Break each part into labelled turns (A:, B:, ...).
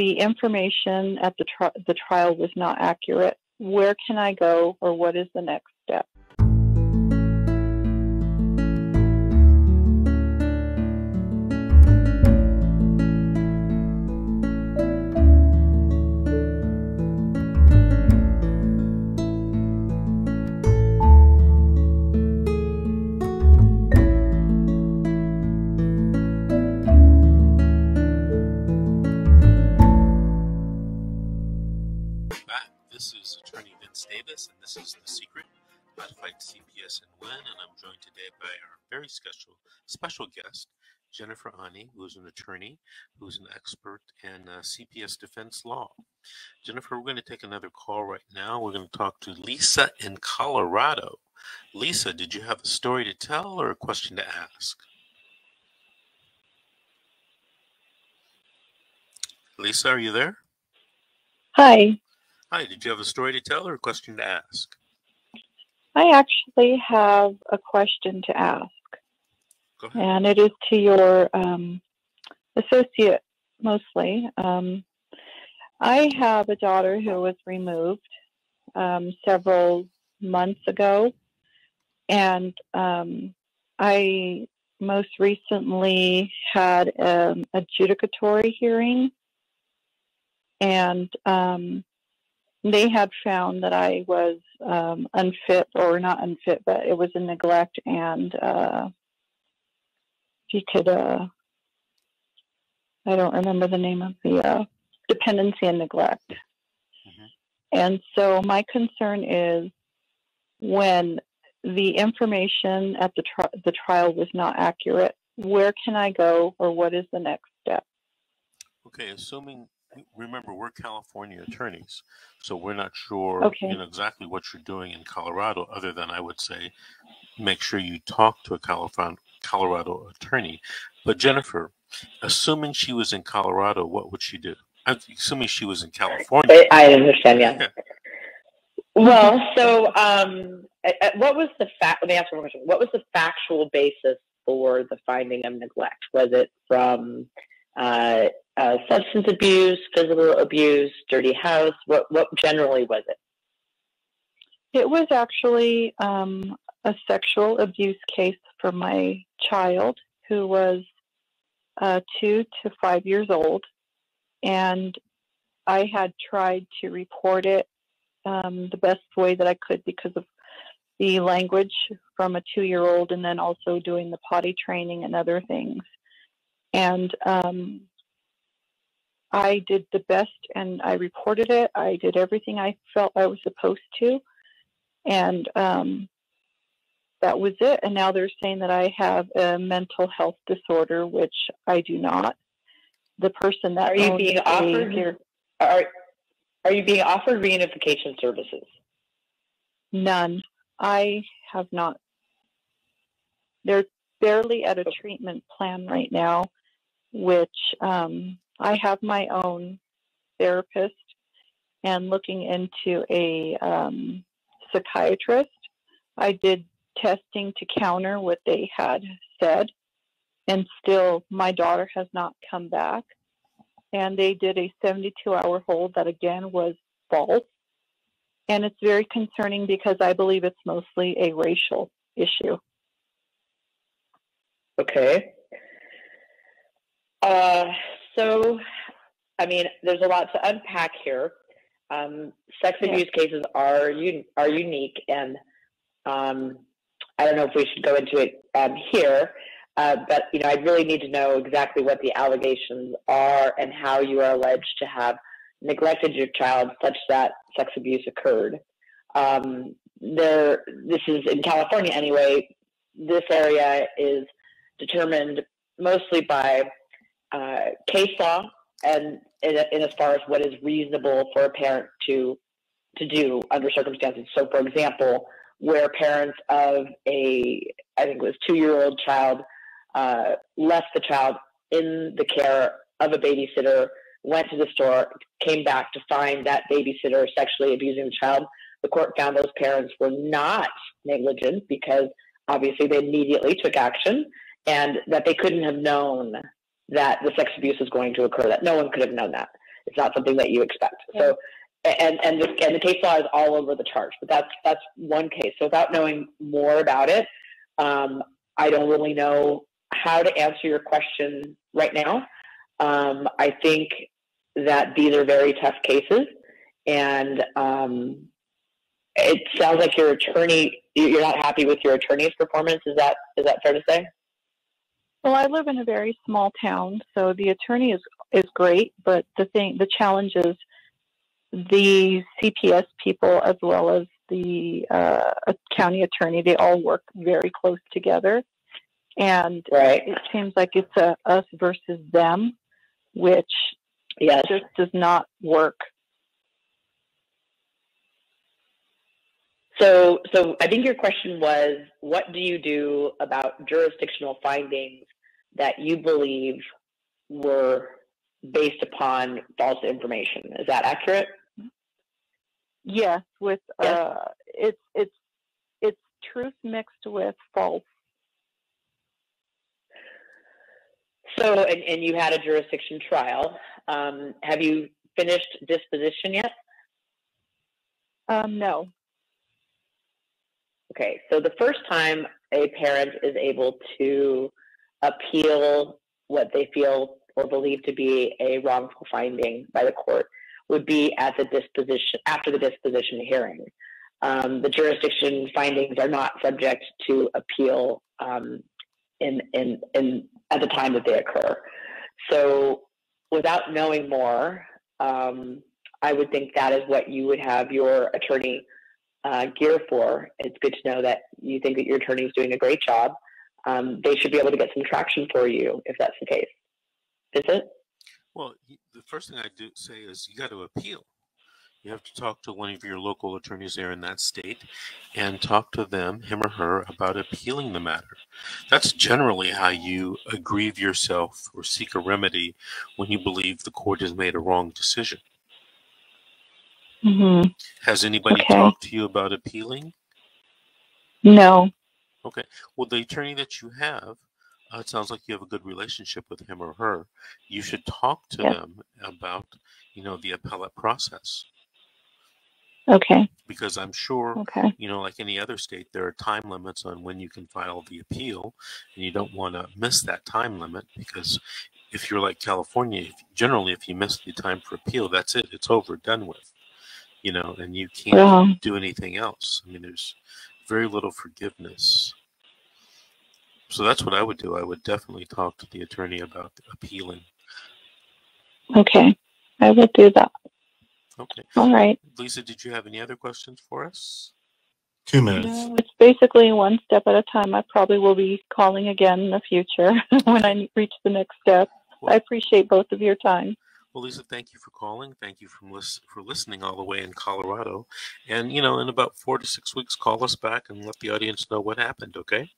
A: the information at the trial was not accurate, where can I go, or what is the next step?
B: This is Attorney Vince Davis, and this is The Secret, How to Fight CPS and Win, and I'm joined today by our very special guest, Jennifer Ani, who's an attorney, who's an expert in CPS defense law. Jennifer, we're going to take another call right now. We're going to talk to Lisa in Colorado. Lisa, did you have a story to tell or a question to ask? Lisa, are you there?
A: Hi.
B: Hi, did you have a story to tell or a question to ask?
A: I actually have a question to ask.
B: Go ahead.
A: And it is to your associate mostly. I have a daughter who was removed several months ago, and I most recently had an adjudicatory hearing, and they had found that I was unfit, or not unfit, but it was a neglect, and you could, I don't remember the name of the dependency and neglect.
B: Mm-hmm.
A: And so my concern is when the information at the trial was not accurate, where can I go, or what is the next step?
B: Okay, assuming, remember, we're California attorneys, so we're not sure exactly what you're doing in Colorado, other than I would say make sure you talk to a Colorado attorney. But Jennifer, assuming she was in Colorado, what would she do? Assuming she was in California.
C: I understand, yeah. Well, so what was the let me ask one question. What was the factual basis for the finding of neglect? Was it from substance abuse, physical abuse, dirty house? What generally was it?
A: It was actually a sexual abuse case for my child, who was 2 to 5 years old, and I had tried to report it the best way that I could because of the language from a 2-year-old, and then also doing the potty training and other things. And I did the best, and I reported it. I did everything I felt I was supposed to, and that was it. And now they're saying that I have a mental health disorder, which I do not. The person that
C: are you being offered are you being offered reunification services?
A: None. I have not. They're barely at a treatment plan right now, which I have my own therapist and looking into a psychiatrist. I did testing to counter what they had said, and still my daughter has not come back. And they did a 72-hour hold that again was false. And it's very concerning because I believe it's mostly a racial issue.
C: Okay. So, I mean, there's a lot to unpack here. Sex abuse cases are unique, and I don't know if we should go into it here, but I really need to know exactly what the allegations are and how you are alleged to have neglected your child such that sex abuse occurred. This is in California anyway. This area is determined mostly by case law, and in as far as what is reasonable for a parent to do under circumstances. So, for example, where parents of I think it was 2-year-old child left the child in the care of a babysitter, went to the store, came back to find that babysitter sexually abusing the child. The court found those parents were not negligent because obviously they immediately took action, and that they couldn't have known that the sex abuse was going to occur, that no one could have known that. It's not something that you expect. So, and the case law is all over the charts, but that's one case. So without knowing more about it, I don't really know how to answer your question right now. I think that these are very tough cases, and it sounds like your attorney, you're not happy with your attorney's performance. Is that fair to say?
A: Well, I live in a very small town, so the attorney is great, but the challenge is the CPS people as well as the county attorney, they all work very close together. And
C: right.
A: It seems like it's a us versus them, which
C: yes.
A: just does not work.
C: So I think your question was, what do you do about jurisdictional findings that you believe were based upon false information? Is that accurate?
A: Yes, with
C: yes.
A: It's truth mixed with false.
C: So, and you had a jurisdiction trial. Have you finished disposition yet?
A: No.
C: Okay, so the first time a parent is able to appeal what they feel or believe to be a wrongful finding by the court would be at the disposition, after the disposition hearing. The jurisdiction findings are not subject to appeal at the time that they occur. So without knowing more, I would think that is what you would have your attorney gear for. It's good to know that you think that your attorney is doing a great job. They should be able to get some traction for you if that's the case. Is it?
B: Well, the first thing I do say is you got to appeal. You have to talk to one of your local attorneys there in that state and talk to them, him or her, about appealing the matter. That's generally how you aggrieve yourself or seek a remedy when you believe the court has made a wrong decision.
A: Mm-hmm.
B: Has anybody talked to you about appealing?
C: No.
B: Okay. Well, the attorney that you have, it sounds like you have a good relationship with him or her. You should talk to them about, the appellate process.
A: Okay.
B: Because I'm sure, like any other state, there are time limits on when you can file the appeal, and you don't want to miss that time limit, because if you're like California, generally if you miss the time for appeal, that's it. It's over, done with, and you can't do anything else. I mean, there's very little forgiveness. So that's what I would do. I would definitely talk to the attorney about appealing.
A: Okay. I will do that.
B: Okay.
A: All right.
B: Lisa, did you have any other questions for us?
D: 2 minutes.
A: No, it's basically one step at a time. I probably will be calling again in the future when I reach the next step. Well, I appreciate both of your time.
B: Well, Lisa, thank you for calling. Thank you for listening all the way in Colorado. And, in about 4 to 6 weeks, call us back and let the audience know what happened, okay?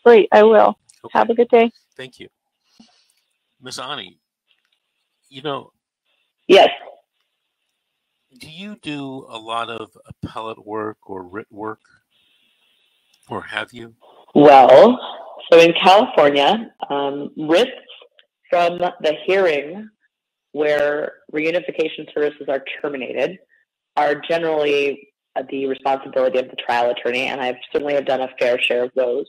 A: Great, I will. Okay. Have a good day.
B: Thank you. Miss Ani,
C: Yes.
B: Do you do a lot of appellate work or writ work, or have you?
C: Well, so in California, writs from the hearing where reunification services are terminated are generally the responsibility of the trial attorney, and I certainly have done a fair share of those.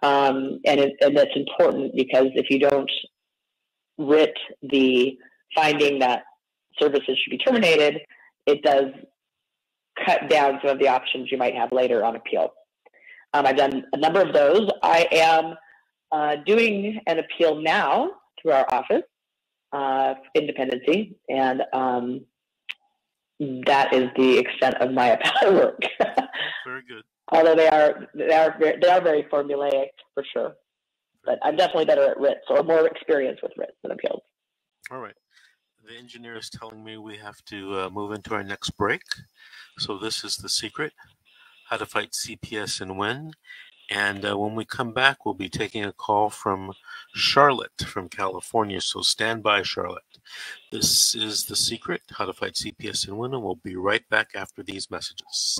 C: And that's important, because if you don't writ the finding that services should be terminated, it does cut down some of the options you might have later on appeal. I've done a number of those. I am doing an appeal now through our office, Independency, and that is the extent of my appellate work.
B: Very good.
C: Although they are very formulaic for sure, but I'm definitely better at writs, or more experienced with writs than appeals.
B: All right. The engineer is telling me we have to move into our next break. So this is The Secret, How to Fight CPS and Win. And when we come back, we'll be taking a call from Charlotte from California. So stand by, Charlotte. This is The Secret, How to Fight CPS and Win, and we'll be right back after these messages.